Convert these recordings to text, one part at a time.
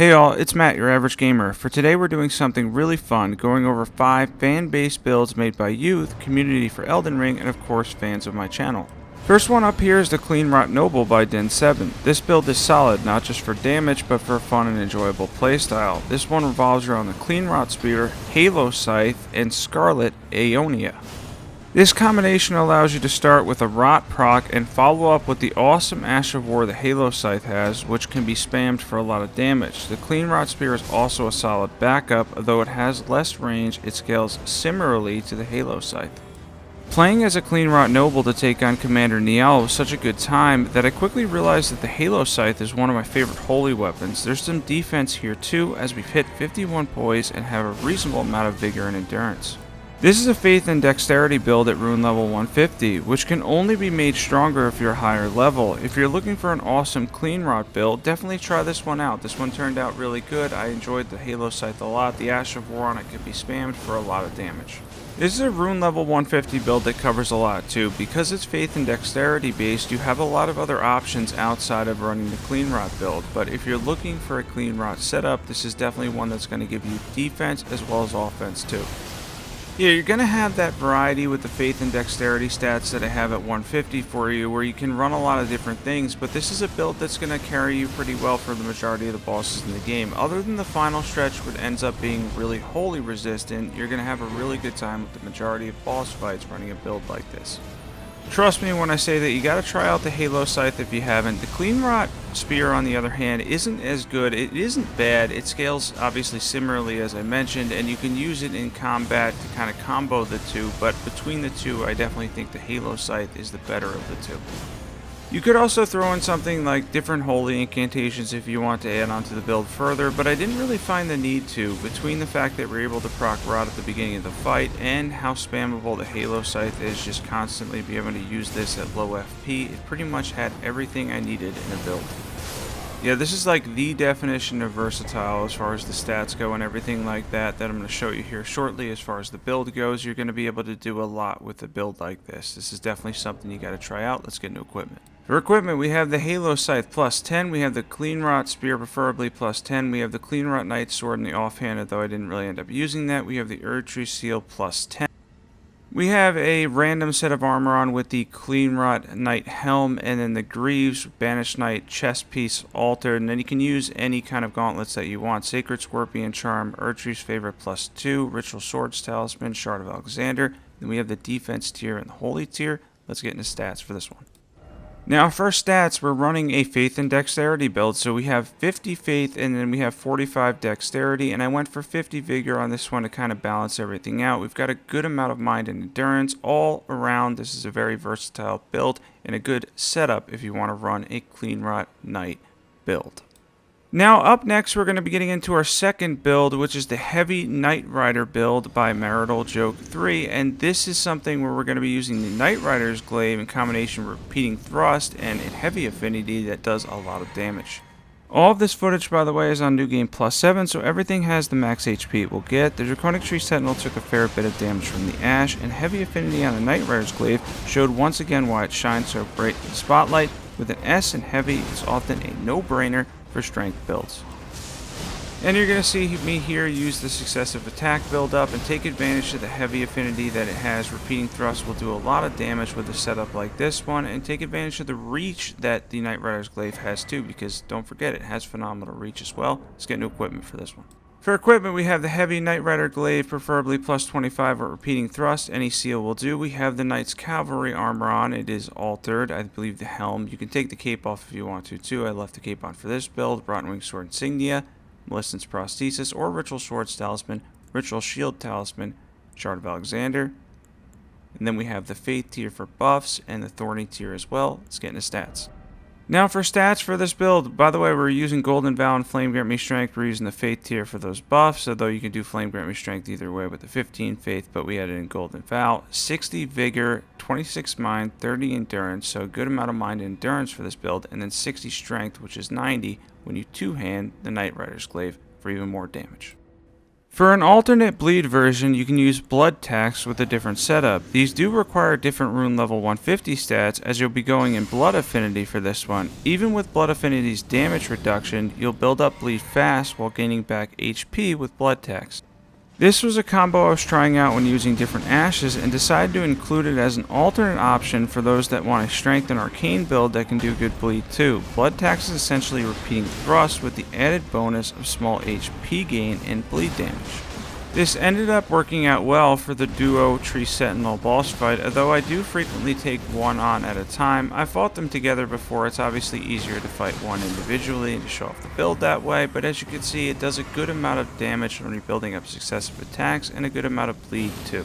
Hey all, it's Matt, your average gamer. For today we're doing something really fun, going over 5 fan-based builds made by you, the community for Eldenring, and of course fans of my channel. First one up here is the Cleanrot Noble by Den7. This build is solid, not just for damage, but for fun and enjoyable playstyle. This one revolves around the Cleanrot Spear, Halo Scythe, and Scarlet Aeonia. This combination allows you to start with a Rot proc and follow up with the awesome Ash of War the Halo Scythe has, which can be spammed for a lot of damage. The Cleanrot Spear is also a solid backup, though it has less range, it scales similarly to the Halo Scythe. Playing as a Cleanrot Noble to take on Commander Niall was such a good time that I quickly realized that the Halo Scythe is one of my favorite holy weapons. There's some defense here too, as we've hit 51 poise and have a reasonable amount of vigor and endurance. This is a Faith and Dexterity build at rune level 150, which can only be made stronger if you're higher level. If you're looking for an awesome Cleanrot build, definitely try this one out. This one turned out really good. I enjoyed the Halo Scythe a lot. The Ash of War on it can be spammed for a lot of damage. This is a rune level 150 build that covers a lot too. Because it's Faith and Dexterity based, you have a lot of other options outside of running the Cleanrot build. But if you're looking for a Cleanrot setup, this is definitely one that's going to give you defense as well as offense too. Yeah, you're going to have that variety with the Faith and Dexterity stats that I have at 150 for you, where you can run a lot of different things, but this is a build that's going to carry you pretty well for the majority of the bosses in the game. Other than the final stretch, which ends up being really holy resistant, you're going to have a really good time with the majority of boss fights running a build like this. Trust me when I say that you got to try out the Halo Scythe if you haven't. The Cleanrot Spear, on the other hand, isn't as good. It isn't bad. It scales obviously similarly as I mentioned, and you can use it in combat to kind of combo the two, but between the two, I definitely think the Halo Scythe is the better of the two. You could also throw in something like different holy incantations if you want to add on to the build further, but I didn't really find the need to. Between the fact that we're able to proc Rot at the beginning of the fight and how spammable the Halo Scythe is, just constantly be able to use this at low FP, it pretty much had everything I needed in a build. Yeah, this is like the definition of versatile as far as the stats go and everything like that I'm going to show you here shortly. As far as the build goes, you're going to be able to do a lot with a build like this. This is definitely something you got to try out. Let's get into equipment. For equipment, we have the Halo Scythe plus 10, we have the Cleanrot Spear preferably plus 10, we have the Cleanrot Knight Sword in the offhanded, though I didn't really end up using that, we have the Erdtree Seal plus 10. We have a random set of armor on with the Cleanrot Knight Helm, and then the Greaves, Banished Knight, Chest Piece, Altered, and then you can use any kind of gauntlets that you want. Sacred Scorpion Charm, Erdtree's Favorite plus 2, Ritual Swords Talisman, Shard of Alexander. Then we have the Defense tier and the Holy tier. Let's get into stats for this one. Now for stats, we're running a Faith and Dexterity build, so we have 50 Faith and then we have 45 Dexterity, and I went for 50 Vigor on this one to kind of balance everything out. We've got a good amount of Mind and Endurance all around. This is a very versatile build and a good setup if you want to run a Cleanrot Knight build. Now up next, we're going to be getting into our second build, which is the Heavy Nightrider build by Marital Joke 3, and this is something where we're going to be using the Nightrider's Glaive in combination with Repeating Thrust and a Heavy Affinity that does a lot of damage. All of this footage, by the way, is on New Game Plus 7, so everything has the max HP it will get. The Draconic Tree Sentinel took a fair bit of damage from the Ash, and Heavy Affinity on the Nightrider's Glaive showed once again why it shines so bright in the spotlight. With an S in Heavy, it's often a no-brainer for strength builds. And you're going to see me here use the successive attack build up and take advantage of the heavy affinity that it has. Repeating Thrust will do a lot of damage with a setup like this one, and take advantage of the reach that the Nightrider's Glaive has too, because don't forget it has phenomenal reach as well. Let's get new equipment for this one. For equipment, we have the Heavy Nightrider Glaive, preferably plus 25 with Repeating Thrust. Any seal will do. We have the Knight's Cavalry armor on. It is altered. I believe the helm. You can take the cape off if you want to too. I left the cape on for this build. Rotten-Winged Sword Insignia, Millicent's Prosthesis, or Ritual Swords Talisman, Ritual Shield Talisman, Shard of Alexander. And then we have the Faith tier for buffs and the Thorny tier as well. Let's get into stats. Now for stats for this build, by the way, we're using Golden Vow and Flame Grant Me Strength. We're using the Faith tier for those buffs, although you can do Flame Grant Me Strength either way with the 15 Faith, but we had it in Golden Vow. 60 Vigor, 26 Mind, 30 Endurance, so a good amount of Mind and Endurance for this build, and then 60 Strength, which is 90 when you two-hand the Nightrider's Glaive for even more damage. For an alternate bleed version, you can use blood tax with a different setup. These do require different rune level 150 stats, as you'll be going in blood affinity for this one. Even with blood affinity's damage reduction, you'll build up bleed fast while gaining back HP with blood tax. This was a combo I was trying out when using different ashes and decided to include it as an alternate option for those that want a strength and arcane build that can do good bleed too. Blood tax is essentially repeating thrust with the added bonus of small HP gain and bleed damage. This ended up working out well for the duo Tree Sentinel boss fight, although I do frequently take one on at a time. I fought them together before. It's obviously easier to fight one individually and to show off the build that way, but as you can see, it does a good amount of damage when you're building up successive attacks and a good amount of bleed too.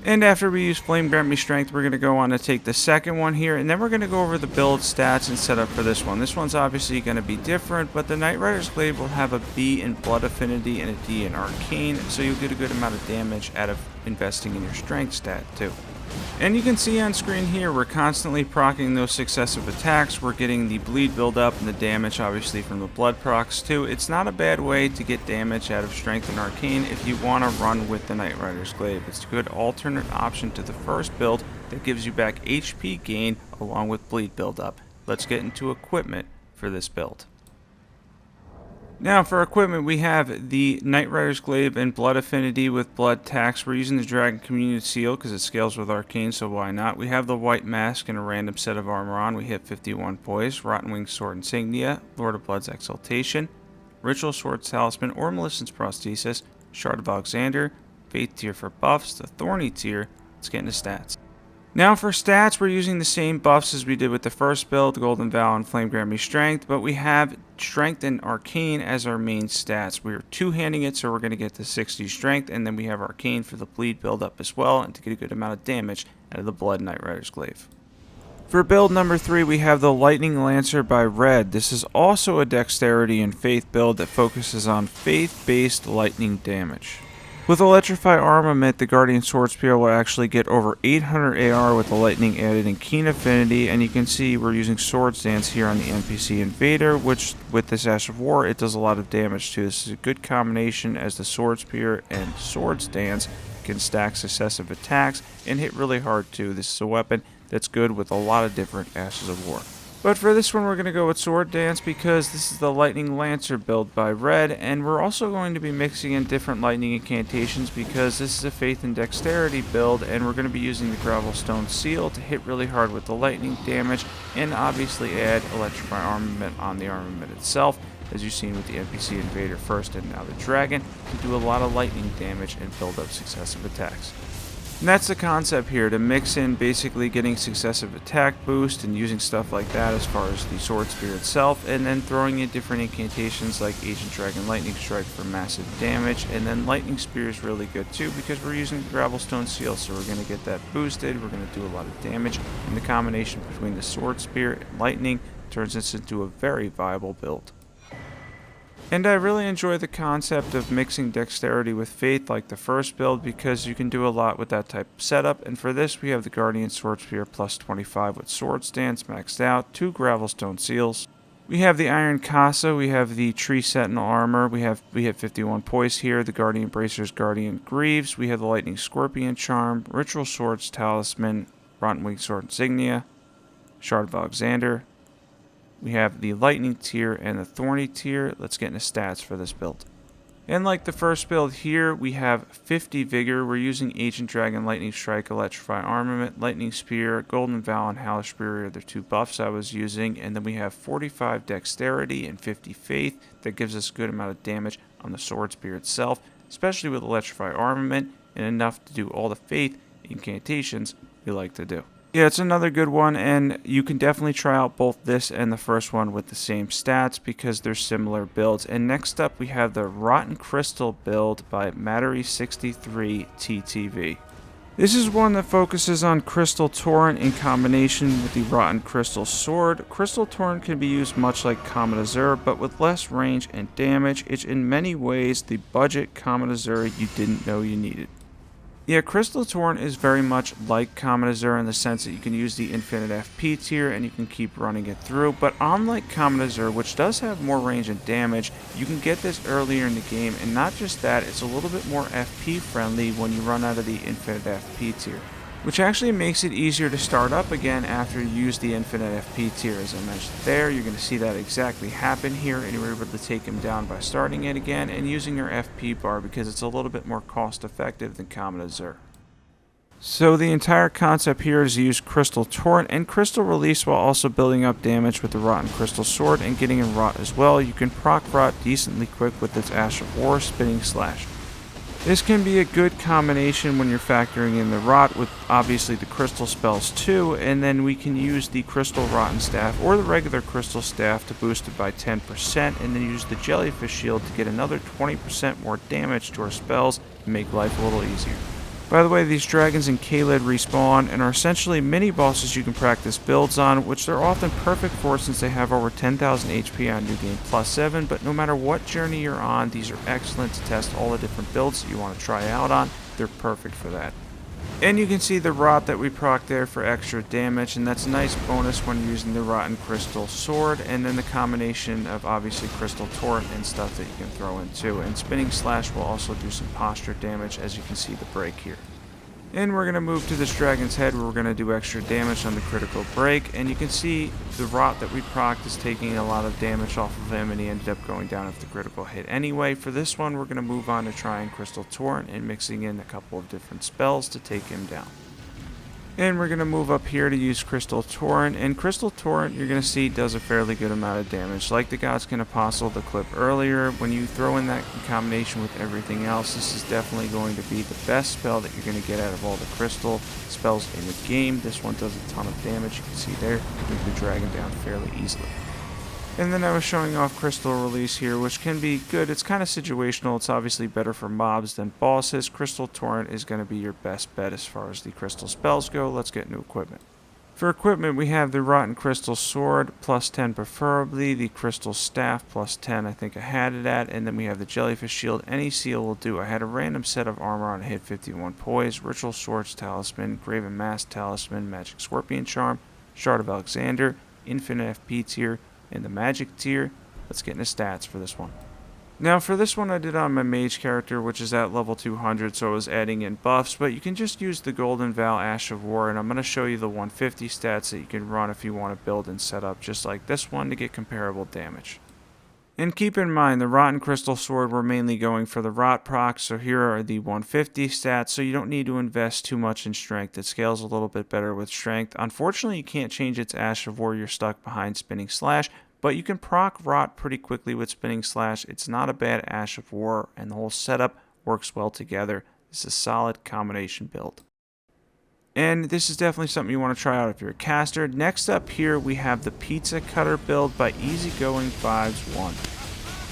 And after we use Flame Grant Me Strength, we're going to go on to take the second one here, and then we're going to go over the build stats and setup for this one. This one's obviously going to be different, but the Nightrider's Glaive will have a B in Blood Affinity and a D in Arcane, so you'll get a good amount of damage out of investing in your Strength stat too. And you can see on screen here, we're constantly proccing those successive attacks. We're getting the bleed build up and the damage obviously from the blood procs too. It's not a bad way to get damage out of Strength and Arcane if you want to run with the Nightrider's Glaive. It's a good alternate option to the first build that gives you back HP gain along with bleed build up. Let's get into equipment for this build. Now for equipment, we have the Nightrider's Glaive and Blood Affinity with Blood Tax. We're using the Dragon Communion Seal because it scales with Arcane, so why not? We have the White Mask and a random set of armor on. We hit 51 poise, Rotten Wing Sword Insignia, Lord of Blood's Exaltation, Ritual Sword Talisman or Millicent's Prosthesis, Shard of Alexander, Faith tier for buffs, the Thorny tier. Let's get into stats. Now for stats, we're using the same buffs as we did with the first build, Golden Vow and Flame Grant Me Strength, but we have Strength and Arcane as our main stats. We are two-handing it, so we're going to get the 60 Strength, and then we have Arcane for the bleed build-up as well, and to get a good amount of damage out of the Blood Nightrider's Glaive. For build number 3, we have the Lightning Lancer by Red. This is also a Dexterity and Faith build that focuses on Faith-based lightning damage. With Electrify Armament, the Guardian Sword Spear will actually get over 800 AR with the lightning added in Keen Affinity, and you can see we're using Sword Stance here on the NPC Invader, which with this Ash of War, it does a lot of damage too. This is a good combination as the Sword Spear and Sword Stance can stack successive attacks and hit really hard too. This is a weapon that's good with a lot of different Ashes of War. But for this one, we're going to go with Sword Dance because this is the Lightning Lancer build by Red, and we're also going to be mixing in different lightning incantations because this is a Faith and Dexterity build, and we're going to be using the Gravelstone Seal to hit really hard with the lightning damage, and obviously add Electrify Armament on the armament itself, as you've seen with the NPC Invader first and now the Dragon, to do a lot of lightning damage and build up successive attacks. And that's the concept here, to mix in basically getting successive attack boost and using stuff like that as far as the Sword Spear itself, and then throwing in different incantations like Ancient Dragon Lightning Strike for massive damage, and then Lightning Spear is really good too because we're using the Gravelstone Seal, so we're going to get that boosted, we're going to do a lot of damage, and the combination between the Sword Spear and Lightning turns this into a very viable build. And I really enjoy the concept of mixing Dexterity with Faith like the first build because you can do a lot with that type of setup, and for this we have the Guardian Sword Spear plus 25 with Sword Stance maxed out, 2 Gravelstone Seals. We have the Iron Casa, we have the Tree Sentinel Armor, we hit 51 poise here, the Guardian Bracers, Guardian Greaves, we have the Lightning Scorpion Charm, Ritual Swords Talisman, Rotten Wing Sword Insignia, Shard of Alexander. We have the Lightning tier and the Thorny tier. Let's get into stats for this build. And like the first build here, we have 50 Vigor. We're using Ancient Dragon Lightning Strike, Electrify Armament, Lightning Spear, Golden Vow, and Hellish Fury are the 2 buffs I was using. And then we have 45 Dexterity and 50 Faith. That gives us a good amount of damage on the Sword Spear itself, especially with Electrify Armament, and enough to do all the Faith incantations we like to do. Yeah, it's another good one, and you can definitely try out both this and the first one with the same stats because they're similar builds. And next up, we have the Rotten Crystal build by Mattery63 TTV. This is one that focuses on Crystal Torrent in combination with the Rotten Crystal Sword. Crystal Torrent can be used much like Comet Azure, but with less range and damage. It's in many ways the budget Comet Azure you didn't know you needed. Yeah, Crystal Torrent is very much like Common Azure in the sense that you can use the infinite FP tier and you can keep running it through, but unlike Common Azure, which does have more range and damage, you can get this earlier in the game, and not just that, it's a little bit more FP friendly when you run out of the infinite FP tier, which actually makes it easier to start up again after you use the infinite FP tier. As I mentioned there, you're going to see that exactly happen here, and you're able to take him down by starting it again and using your FP bar because it's a little bit more cost effective than Common Azure. So the entire concept here is to use Crystal Torrent and Crystal Release while also building up damage with the Rotten Crystal Sword and getting in Rot as well. You can proc Rot decently quick with its Ash of War, Spinning Slash. This can be a good combination when you're factoring in the Rot with obviously the Crystal spells too, and then we can use the Crystal Rotten Staff or the regular Crystal Staff to boost it by 10%, and then use the Jellyfish Shield to get another 20% more damage to our spells and make life a little easier. By the way, these dragons in Caelid respawn and are essentially mini bosses you can practice builds on, which they're often perfect for since they have over 10,000 HP on New Game Plus 7, but no matter what journey you're on, these are excellent to test all the different builds that you want to try out on. They're perfect for that. And you can see the Rot that we proc there for extra damage, and that's a nice bonus when using the Rotten Crystal Sword, and then the combination of obviously Crystal Torrent and stuff that you can throw in too. And Spinning Slash will also do some posture damage, as you can see the break here. And we're going to move to this Dragon's Head where we're going to do extra damage on the critical break, and you can see the Rot that we procced is taking a lot of damage off of him, and he ended up going down if the critical hit anyway. For this one, we're going to move on to trying Crystal Torrent and mixing in a couple of different spells to take him down. And we're going to move up here to use Crystal Torrent, and Crystal Torrent, you're going to see, does a fairly good amount of damage. Like the Godskin Apostle, the clip earlier, when you throw in that combination with everything else, this is definitely going to be the best spell that you're going to get out of all the Crystal spells in the game. This one does a ton of damage, you can see there, bring the dragon down fairly easily. And then I was showing off Crystal Release here, which can be good. It's kind of situational. It's obviously better for mobs than bosses. Crystal Torrent is going to be your best bet as far as the crystal spells go. Let's get new equipment. For equipment, we have the Rotten Crystal Sword, plus 10 preferably, the Crystal Staff, plus 10, I think I had it at, and then we have the Jellyfish Shield. Any seal will do. I had a random set of armor on hit 51 poise, Ritual Swords Talisman, Graven Mask Talisman, Magic Scorpion Charm, Shard of Alexander, Infinite FP tier, and the Magic tier. Let's get into stats for this one. Now for this one I did on my mage character, which is at level 200, so I was adding in buffs, but you can just use the Golden Val Ash of War, and I'm going to show you the 150 stats that you can run if you want to build and set up just like this one to get comparable damage. And keep in mind, the Rotten Crystal Sword, we're mainly going for the Rot proc, so here are the 150 stats, so you don't need to invest too much in strength. It scales a little bit better with strength. Unfortunately, you can't change its Ash of War, you're stuck behind Spinning Slash, but you can proc Rot pretty quickly with Spinning Slash. It's not a bad Ash of War, and the whole setup works well together. It's a solid combination build. And this is definitely something you want to try out if you're a caster. Next up here, we have the Pizza Cutter build by Easygoing Vibes 1.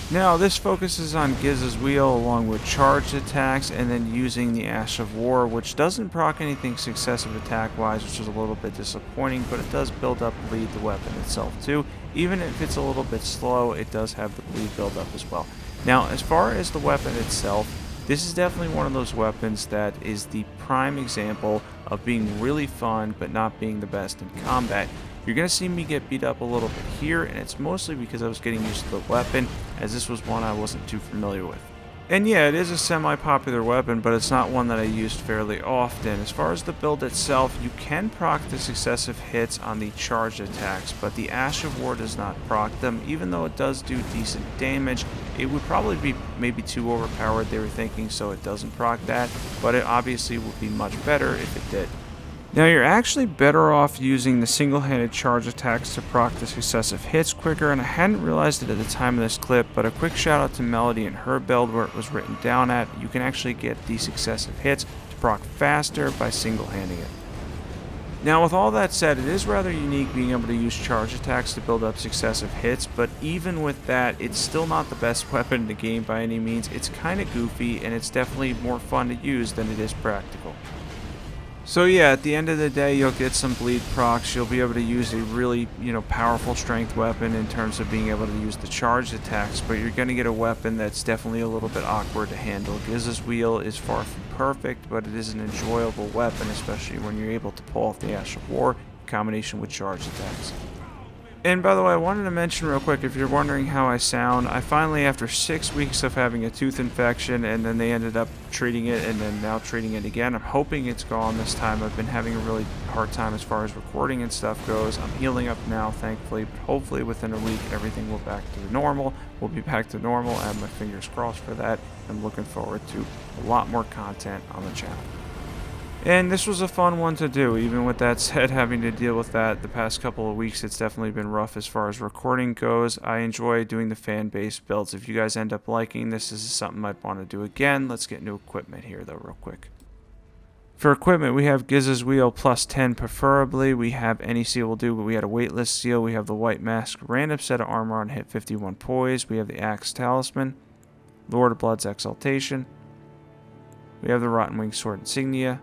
Now, this focuses on Giz's Wheel along with charged attacks and then using the Ash of War, which doesn't proc anything successive attack-wise, which is a little bit disappointing, but it does build up bleed the weapon itself too. Even if it's a little bit slow, it does have the bleed build up as well. Now, as far as the weapon itself, this is definitely one of those weapons that is the prime example of being really fun but not being the best in combat. You're going to see me get beat up a little bit here, and it's mostly because I was getting used to the weapon, as this was one I wasn't too familiar with. And yeah, it is a semi-popular weapon, but it's not one that I used fairly often. As far as the build itself, you can proc the successive hits on the charged attacks, but the Ash of War does not proc them. Even though it does do decent damage, it would probably be maybe too overpowered, they were thinking, so it doesn't proc that, but it obviously would be much better if it did. Now you're actually better off using the single-handed charge attacks to proc the successive hits quicker, and I hadn't realized it at the time of this clip, but a quick shout out to Melody and her build where it was written down at. You can actually get the successive hits to proc faster by single-handing it. Now with all that said, it is rather unique being able to use charge attacks to build up successive hits, but even with that, it's still not the best weapon in the game by any means. It's kind of goofy, and it's definitely more fun to use than it is practical. So yeah, at the end of the day, you'll get some bleed procs. You'll be able to use a really, powerful strength weapon in terms of being able to use the charged attacks, but you're going to get a weapon that's definitely a little bit awkward to handle. Giz's Wheel is far from perfect, but it is an enjoyable weapon, especially when you're able to pull off the Ash of War in combination with charged attacks. And by the way, I wanted to mention real quick, if you're wondering how I sound, I finally, after 6 weeks of having a tooth infection, and then they ended up treating it, and then now treating it again, I'm hoping it's gone this time. I've been having a really hard time as far as recording and stuff goes. I'm healing up now, thankfully, but hopefully within a week, everything will back to normal. We'll be back to normal. I have my fingers crossed for that. I'm looking forward to a lot more content on the channel. And this was a fun one to do. Even with that said, having to deal with that the past couple of weeks, it's definitely been rough as far as recording goes. I enjoy doing the fan-based builds. If you guys end up liking this, this is something I'd want to do again. Let's get into equipment here, though, real quick. For equipment, we have Giz's Wheel plus 10 preferably. We have any seal will do, but we had a weightless seal. We have the White Mask, random set of armor on hit 51 poise. We have the Axe Talisman, Lord of Blood's Exaltation. We have the Rotten Wing Sword Insignia,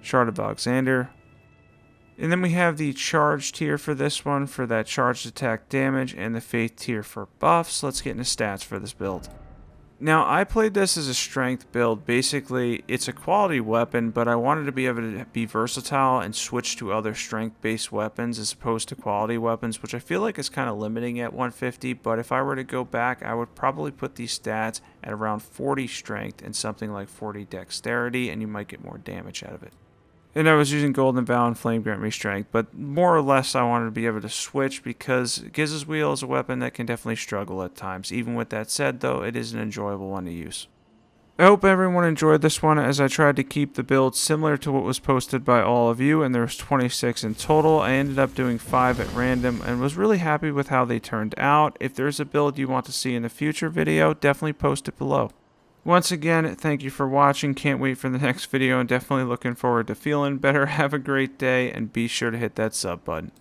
Shard of Alexander. And then we have the charge tier for this one for that charged attack damage, and the faith tier for buffs. Let's get into stats for this build. Now, I played this as a strength build. Basically, it's a quality weapon, but I wanted to be able to be versatile and switch to other strength-based weapons as opposed to quality weapons, which I feel like is kind of limiting at 150, but if I were to go back, I would probably put these stats at around 40 strength and something like 40 dexterity, and you might get more damage out of it. And I was using Golden Vow and Flame Grant Me Strength, but more or less I wanted to be able to switch because Giz's Wheel is a weapon that can definitely struggle at times. Even with that said, though, it is an enjoyable one to use. I hope everyone enjoyed this one, as I tried to keep the build similar to what was posted by all of you, and there was 26 in total. I ended up doing 5 at random and was really happy with how they turned out. If there's a build you want to see in a future video, definitely post it below. Once again, thank you for watching. Can't wait for the next video and definitely looking forward to feeling better. Have a great day and be sure to hit that sub button.